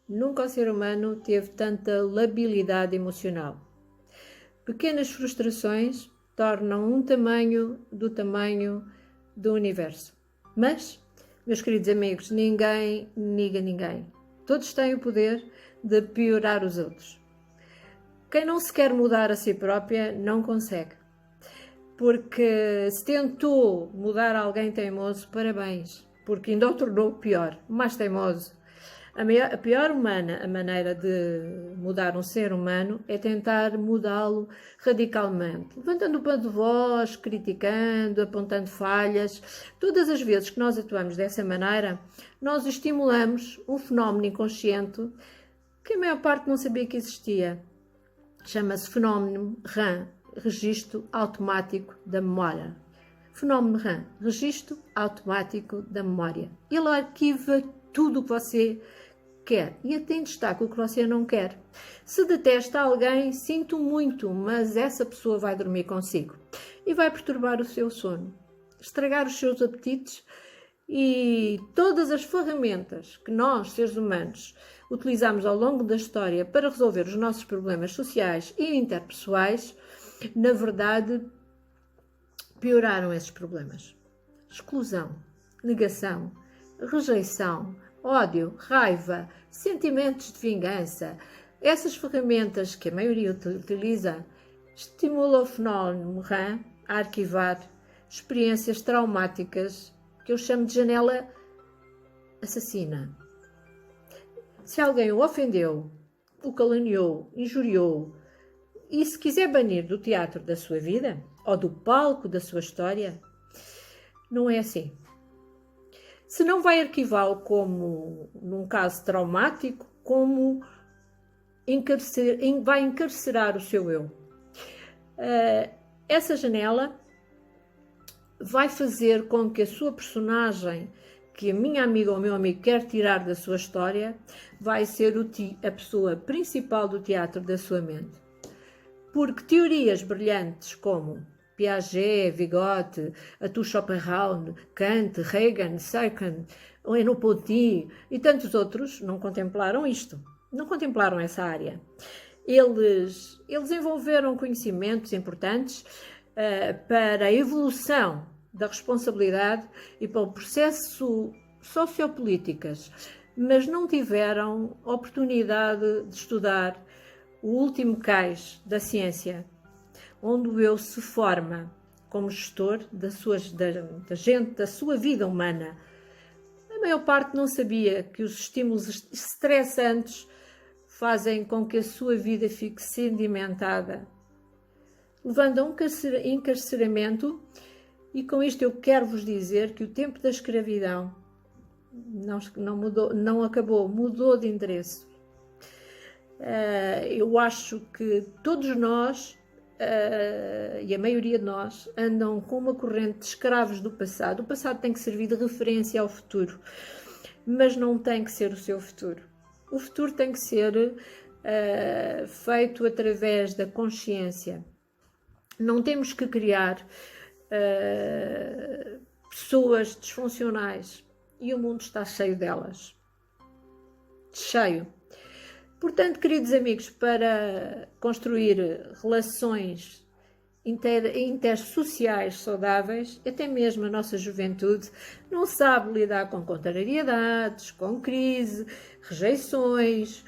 Nunca o ser humano teve tanta labilidade emocional. Pequenas frustrações tornam um tamanho do universo. Mas, meus queridos amigos, ninguém nega ninguém. Todos têm o poder de piorar os outros. Quem não se quer mudar a si própria não consegue. Porque se tentou mudar alguém teimoso, parabéns, porque ainda o tornou pior, mais teimoso. A pior maneira de mudar um ser humano é tentar mudá-lo radicalmente, levantando o tom de voz, criticando, apontando falhas. Todas as vezes que nós atuamos dessa maneira, nós estimulamos um fenómeno inconsciente que a maior parte não sabia que existia. Chama-se fenómeno RAM, Registro Automático da Memória. Fenómeno RAM, Registro Automático da Memória. Ele arquiva tudo o que você quer e até destaca o que você não quer. Se detesta alguém, sinto muito, mas essa pessoa vai dormir consigo e vai perturbar o seu sono, estragar os seus apetites e todas as ferramentas que nós, seres humanos, utilizamos ao longo da história para resolver os nossos problemas sociais e interpessoais, na verdade, pioraram esses problemas. Exclusão, negação, rejeição, ódio, raiva, sentimentos de vingança. Essas ferramentas que a maioria utiliza estimulam o fenómeno RAM a arquivar experiências traumáticas que eu chamo de janela assassina. Se alguém o ofendeu, o caluniou, injuriou, e se quiser banir do teatro da sua vida, ou do palco da sua história, não é assim. Se não vai arquivá-lo como, num caso traumático, como vai encarcerar o seu eu. Essa janela vai fazer com que a sua personagem, que a minha amiga ou o meu amigo quer tirar da sua história, vai ser a pessoa principal do teatro da sua mente. Porque teorias brilhantes como Piaget, Vygotsky, Arthur Schopenhauer, Kant, Hegel, Sartre, Merleau-Ponty e tantos outros não contemplaram isto, não contemplaram essa área. Eles desenvolveram conhecimentos importantes para a evolução da responsabilidade e para o processo sociopolíticas, mas não tiveram oportunidade de estudar o último cais da ciência, onde o eu se forma como gestor da sua vida humana. A maior parte não sabia que os estímulos estressantes fazem com que a sua vida fique sedimentada, levando a um encarceramento. E com isto eu quero vos dizer que o tempo da escravidão não acabou, mudou de endereço. Eu acho que todos nós, e a maioria de nós, andam com uma corrente de escravos do passado. O passado tem que servir de referência ao futuro, mas não tem que ser o seu futuro. O futuro tem que ser feito através da consciência. Não temos que criar pessoas disfuncionais e o mundo está cheio delas. Cheio. Portanto, queridos amigos, para construir relações intersociais saudáveis, até mesmo a nossa juventude não sabe lidar com contrariedades, com crise, rejeições,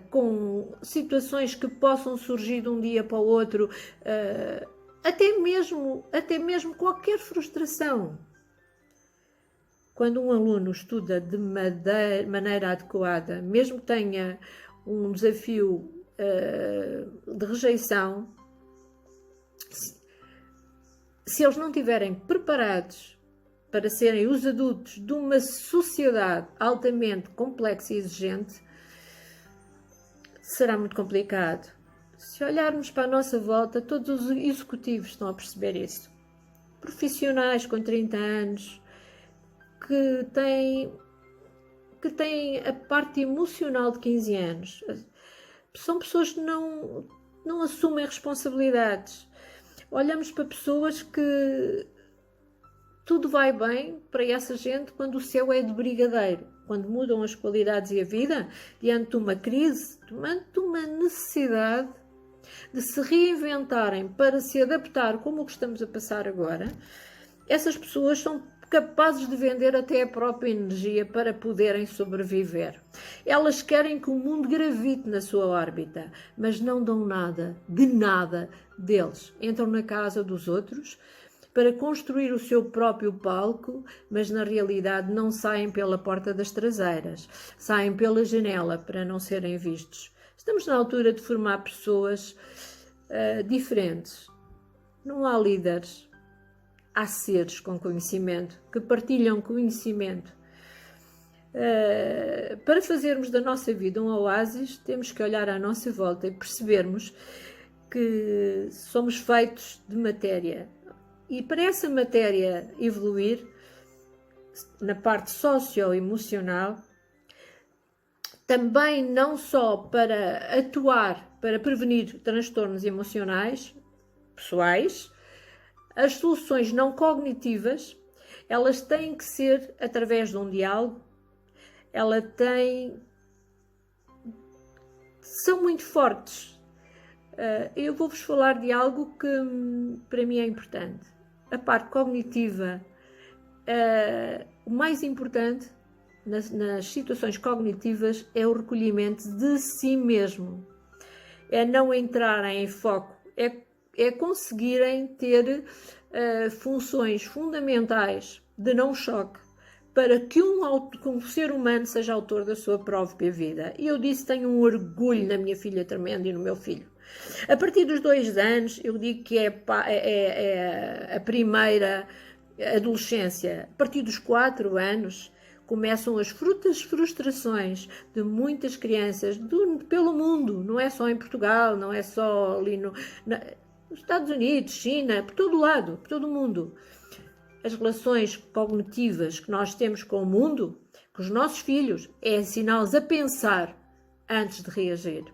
com situações que possam surgir de um dia para o outro, até mesmo qualquer frustração. Quando um aluno estuda de maneira adequada, mesmo que tenha um desafio de rejeição, se eles não estiverem preparados para serem os adultos de uma sociedade altamente complexa e exigente, será muito complicado. Se olharmos para a nossa volta, todos os executivos estão a perceber isso. Profissionais com 30 anos, que têm a parte emocional de 15 anos. São pessoas que não assumem responsabilidades. Olhamos para pessoas que tudo vai bem para essa gente quando o céu é de brigadeiro. quando mudam as qualidades e a vida, diante de uma crise, diante de uma necessidade de se reinventarem para se adaptar como o que estamos a passar agora, essas pessoas são capazes de vender até a própria energia para poderem sobreviver. Elas querem que o mundo gravite na sua órbita, mas não dão nada, de nada deles. Entram na casa dos outros para construir o seu próprio palco, mas na realidade não saem pela porta das traseiras, saem pela janela para não serem vistos. Estamos na altura de formar pessoas diferentes. Não há líderes. Há seres com conhecimento, que partilham conhecimento. Para fazermos da nossa vida um oásis, temos que olhar à nossa volta e percebermos que somos feitos de matéria. E para essa matéria evoluir, na parte socio-emocional, também não só para atuar, para prevenir transtornos emocionais, pessoais, as soluções não cognitivas, elas têm que ser através de um diálogo, são muito fortes. Eu vou-vos falar de algo que para mim é importante. A parte cognitiva, o mais importante nas situações cognitivas é o recolhimento de si mesmo. É não entrarem em foco, é conseguirem ter funções fundamentais de não choque para que um ser humano seja autor da sua própria vida. E eu disse, tenho um orgulho na minha filha tremendo e no meu filho. A partir dos 2 anos, eu digo que é a primeira adolescência. A partir dos 4 anos, começam as frustrações de muitas crianças pelo mundo. Não é só em Portugal, não é só ali nos Estados Unidos, China, por todo lado, por todo o mundo. As relações cognitivas que nós temos com o mundo, com os nossos filhos, é ensiná-los a pensar antes de reagir.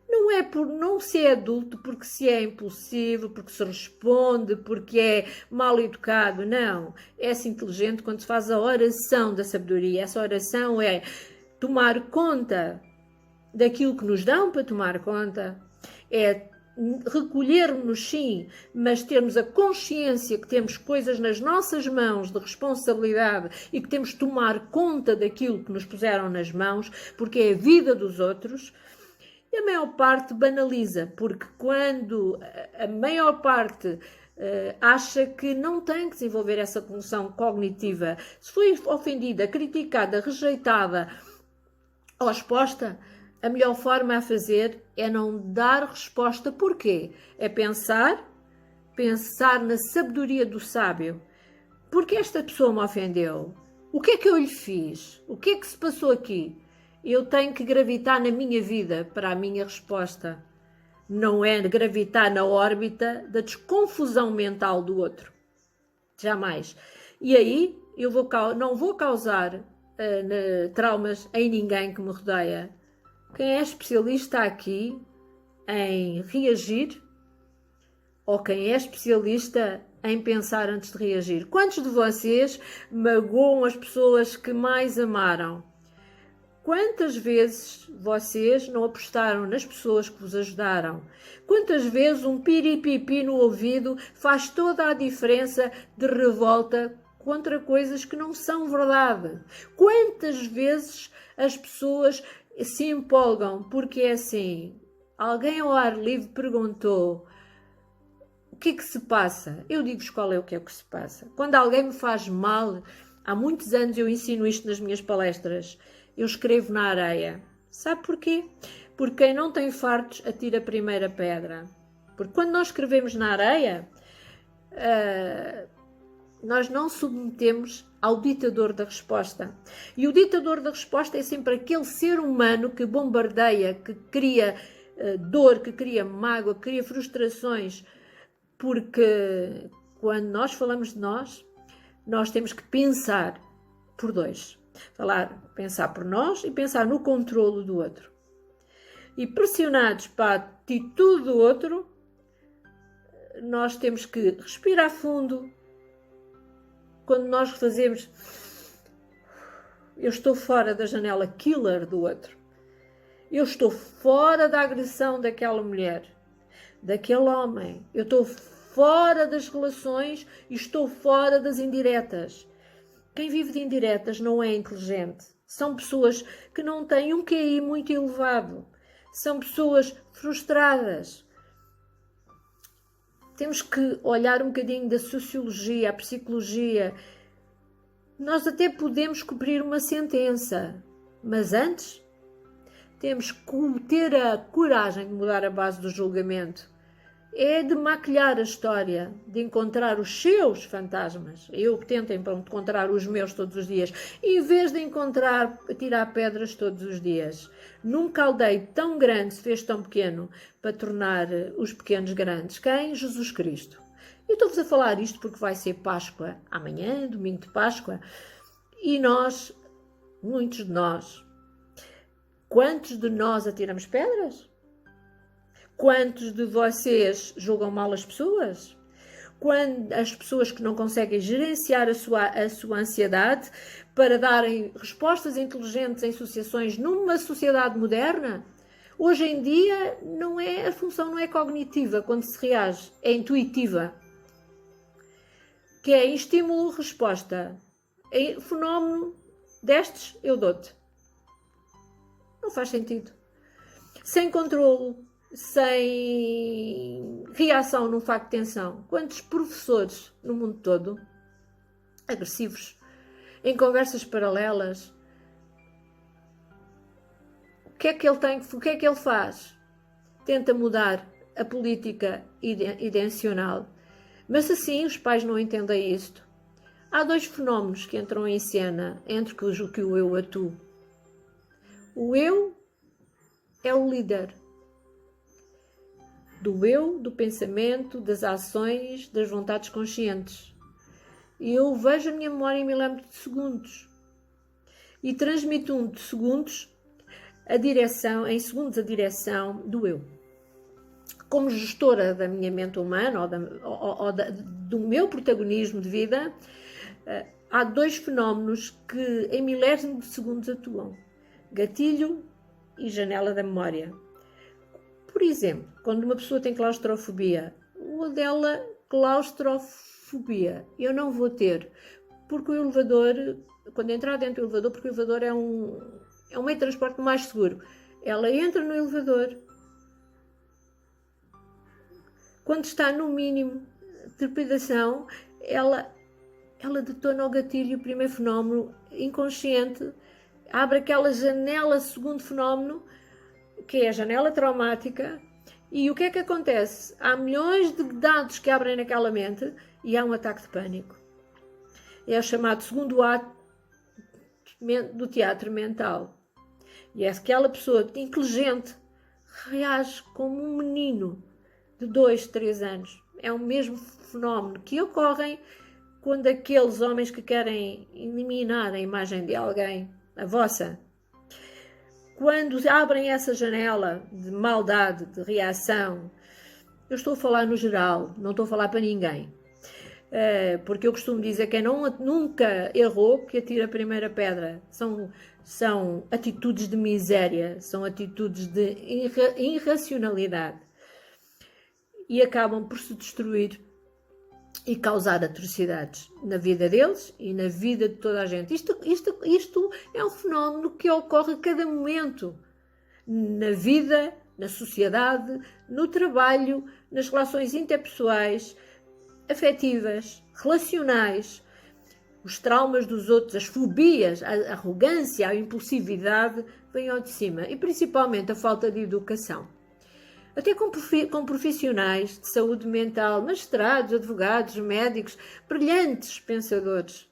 Não é por não ser adulto porque se é impulsivo, porque se responde, porque é mal educado, não. É-se inteligente quando se faz a oração da sabedoria. Essa oração é tomar conta daquilo que nos dão para tomar conta, é recolhermos sim, mas termos a consciência que temos coisas nas nossas mãos de responsabilidade e que temos de tomar conta daquilo que nos puseram nas mãos, porque é a vida dos outros. E a maior parte banaliza, porque quando a maior parte acha que não tem que desenvolver essa função cognitiva, se foi ofendida, criticada, rejeitada ou exposta, a melhor forma a fazer é não dar resposta. Porquê? É pensar na sabedoria do sábio. Porque esta pessoa me ofendeu? O que é que eu lhe fiz? O que é que se passou aqui? Eu tenho que gravitar na minha vida para a minha resposta. Não é gravitar na órbita da desconfusão mental do outro. Jamais. E aí eu não vou causar traumas em ninguém que me rodeia. Quem é especialista aqui em reagir ou quem é especialista em pensar antes de reagir? Quantos de vocês magoam as pessoas que mais amaram? Quantas vezes vocês não apostaram nas pessoas que vos ajudaram? Quantas vezes um piripipi no ouvido faz toda a diferença de revolta contra coisas que não são verdade? Quantas vezes as pessoas se empolgam porque é assim? Alguém ao ar livre perguntou: o que é que se passa? Eu digo-vos qual é o que se passa. Quando alguém me faz mal, há muitos anos eu ensino isto nas minhas palestras, eu escrevo na areia. Sabe porquê? Porque quem não tem fartos atira a primeira pedra. Porque quando nós escrevemos na areia, nós não submetemos ao ditador da resposta. E o ditador da resposta é sempre aquele ser humano que bombardeia, que cria dor, que cria mágoa, que cria frustrações. Porque quando nós falamos de nós temos que pensar por dois. Pensar por nós e pensar no controlo do outro. E pressionados para a atitude do outro, nós temos que respirar fundo. Quando nós fazemos, Eu estou fora da janela killer do outro. Eu estou fora da agressão daquela mulher, daquele homem. Eu estou fora das relações e estou fora das indiretas. Quem vive de indiretas não é inteligente. São pessoas que não têm um QI muito elevado. São pessoas frustradas. Temos que olhar um bocadinho da sociologia, a psicologia. Nós até podemos cumprir uma sentença, mas antes temos que ter a coragem de mudar a base do julgamento. É de maquilhar a história, de encontrar os seus fantasmas. Eu tento encontrar os meus todos os dias, em vez de tirar pedras todos os dias. Num caldeiro tão grande se fez tão pequeno para tornar os pequenos grandes. Quem? Jesus Cristo. Eu estou-vos a falar isto porque vai ser Páscoa amanhã, domingo de Páscoa, e nós, muitos de nós, quantos de nós atiramos pedras? Quantos de vocês julgam mal as pessoas? Quando as pessoas que não conseguem gerenciar a sua ansiedade para darem respostas inteligentes em associações numa sociedade moderna? Hoje em dia a função não é cognitiva quando se reage, é intuitiva. Que é estímulo-resposta. É fenómeno destes, eu dou-te. Não faz sentido. Sem controlo, sem reação num facto de tensão. Quantos professores no mundo todo, agressivos, em conversas paralelas, o que é que ele tem, o que é que ele faz? Tenta mudar a política ideacional. Mas assim os pais não entendem isto. Há dois fenómenos que entram em cena entre que o eu atua. O eu é o líder do eu, do pensamento, das ações, das vontades conscientes. E eu vejo a minha memória em milímetros de segundos e transmito de segundos em segundos a direção do eu. Como gestora da minha mente humana do meu protagonismo de vida, há dois fenómenos que em milésimos de segundos atuam. Gatilho e janela da memória. Por exemplo, quando uma pessoa tem claustrofobia, o dela claustrofobia eu não vou ter, porque o elevador, quando entrar dentro do elevador, porque o elevador é um meio de transporte mais seguro, ela entra no elevador, quando está no mínimo de trepidação, ela detona o gatilho, o primeiro fenómeno inconsciente, abre aquela janela, segundo fenómeno, que é a janela traumática, e o que é que acontece? Há milhões de dados que abrem naquela mente e há um ataque de pânico. É o chamado segundo ato do teatro mental. E é aquela pessoa inteligente reage como um menino de 2, 3 anos. É o mesmo fenómeno que ocorre quando aqueles homens que querem eliminar a imagem de alguém, a vossa, quando abrem essa janela de maldade, de reação, eu estou a falar no geral, não estou a falar para ninguém. Porque eu costumo dizer que quem nunca errou, que atira a primeira pedra. São atitudes de miséria, são atitudes de irracionalidade. E acabam por se destruir e causar atrocidades na vida deles e na vida de toda a gente. Isto é um fenómeno que ocorre a cada momento na vida, na sociedade, no trabalho, nas relações interpessoais, afetivas, relacionais, os traumas dos outros, as fobias, a arrogância, a impulsividade vêm ao de cima e principalmente a falta de educação. Até com profissionais de saúde mental, magistrados, advogados, médicos, brilhantes pensadores,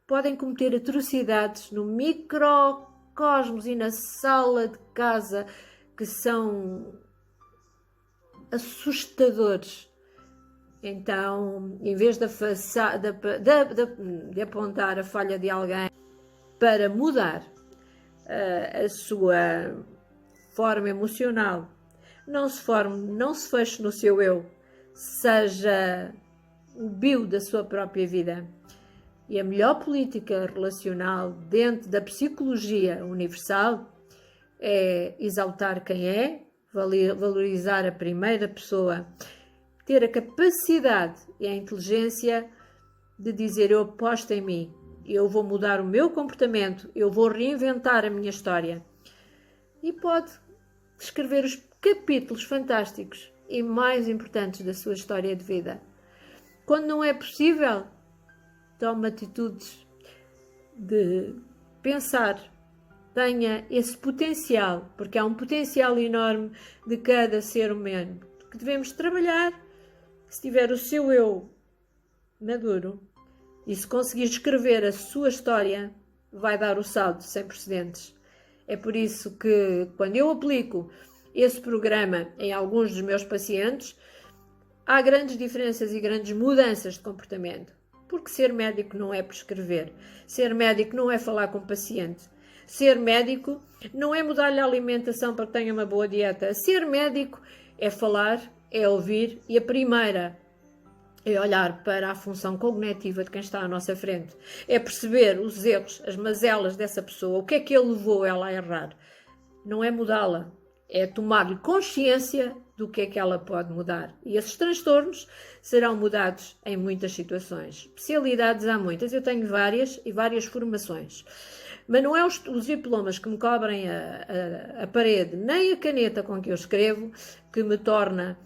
podem cometer atrocidades no microcosmos e na sala de casa que são assustadores. Então, em vez de apontar a falha de alguém para mudar a sua forma emocional, não se feche no seu eu, seja o bio da sua própria vida. E a melhor política relacional dentro da psicologia universal é exaltar quem é, valorizar a primeira pessoa, ter a capacidade e a inteligência de dizer: eu aposto em mim, eu vou mudar o meu comportamento, eu vou reinventar a minha história. E pode escrever os capítulos fantásticos e mais importantes da sua história de vida. Quando não é possível, tome atitudes de pensar, tenha esse potencial, porque há um potencial enorme de cada ser humano que devemos trabalhar. Se tiver o seu eu maduro e se conseguir escrever a sua história, vai dar o salto sem precedentes. É por isso que, quando eu aplico esse programa em alguns dos meus pacientes, há grandes diferenças e grandes mudanças de comportamento. Porque ser médico não é prescrever. Ser médico não é falar com o paciente. Ser médico não é mudar-lhe a alimentação para que tenha uma boa dieta. Ser médico é falar, é ouvir, e a primeira é olhar para a função cognitiva de quem está à nossa frente. É perceber os erros, as mazelas dessa pessoa, o que é que ele levou ela a errar. Não é mudá-la, é tomar-lhe consciência do que é que ela pode mudar. E esses transtornos serão mudados em muitas situações. Especialidades há muitas, eu tenho várias e várias formações. Mas não é os diplomas que me cobrem a parede, nem a caneta com que eu escrevo, que me torna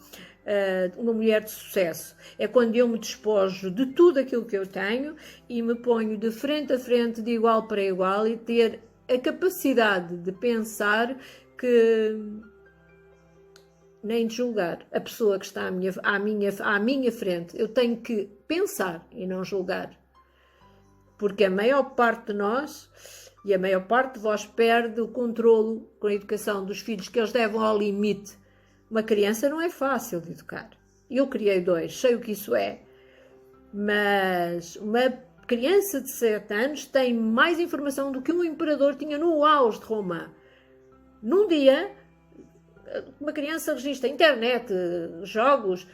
uma mulher de sucesso. É quando eu me despojo de tudo aquilo que eu tenho e me ponho de frente a frente, de igual para igual, e ter a capacidade de pensar que nem de julgar a pessoa que está à minha frente. Eu tenho que pensar e não julgar. Porque a maior parte de nós e a maior parte de vós perde o controlo com a educação dos filhos, que eles levam ao limite. Uma criança não é fácil de educar. Eu criei 2, sei o que isso é. Mas uma criança de 7 anos tem mais informação do que um imperador tinha no auge de Roma. Num dia, uma criança registra internet, jogos,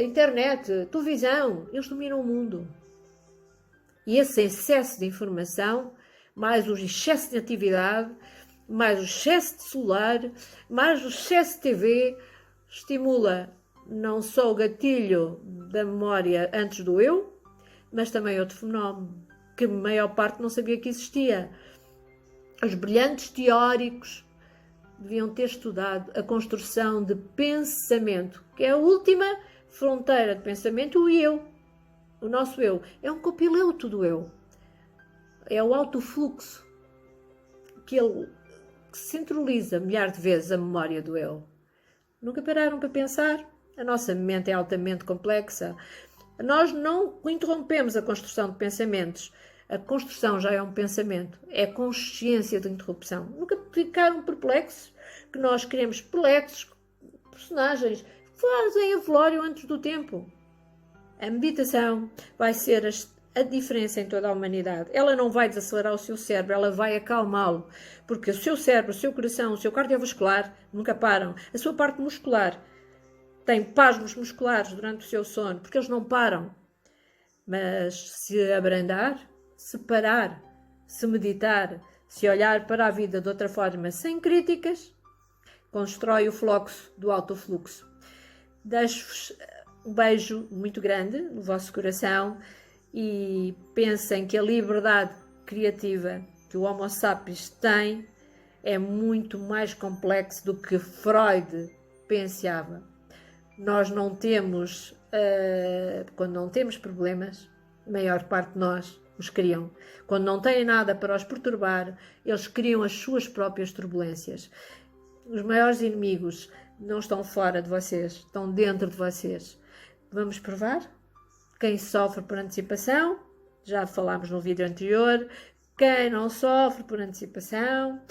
internet, televisão. Eles dominam o mundo. E esse excesso de informação, mais o excesso de atividade, mais o excesso de celular, mais o excesso de TV, estimula não só o gatilho da memória antes do eu, mas também outro fenómeno que a maior parte não sabia que existia. Os brilhantes teóricos deviam ter estudado a construção de pensamento, que é a última fronteira de pensamento, o eu. O nosso eu é um copiloto do eu. É o autofluxo que centraliza milhares de vezes a memória do eu. Nunca pararam para pensar? A nossa mente é altamente complexa. Nós não interrompemos a construção de pensamentos. A construção já é um pensamento. É consciência de interrupção. Nunca ficaram perplexos? Que nós queremos perplexos, personagens que fazem a velório antes do tempo. A meditação vai ser a diferença em toda a humanidade. Ela não vai desacelerar o seu cérebro, ela vai acalmá-lo. Porque o seu cérebro, o seu coração, o seu cardiovascular nunca param. A sua parte muscular tem pasmos musculares durante o seu sono, porque eles não param. Mas se abrandar, se parar, se meditar, se olhar para a vida de outra forma, sem críticas, constrói o fluxo do autofluxo. Deixo-vos um beijo muito grande no vosso coração e pensem que a liberdade criativa que o Homo sapiens tem é muito mais complexo do que Freud pensava. Nós não temos, quando não temos problemas, a maior parte de nós os criam. Quando não têm nada para os perturbar, eles criam as suas próprias turbulências. Os maiores inimigos não estão fora de vocês, estão dentro de vocês. Vamos provar? Quem sofre por antecipação, já falámos no vídeo anterior. Quem não sofre por antecipação.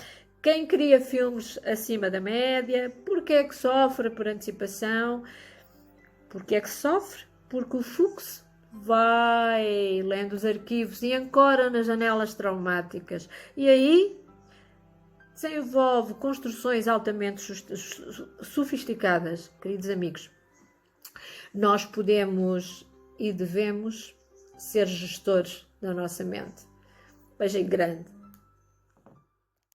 Quem cria filmes acima da média. Porquê é que sofre por antecipação? Porquê é que sofre? Porque o fluxo vai lendo os arquivos e ancora nas janelas traumáticas. E aí desenvolve construções altamente sofisticadas, queridos amigos. Nós podemos e devemos ser gestores da nossa mente. Beijinho grande.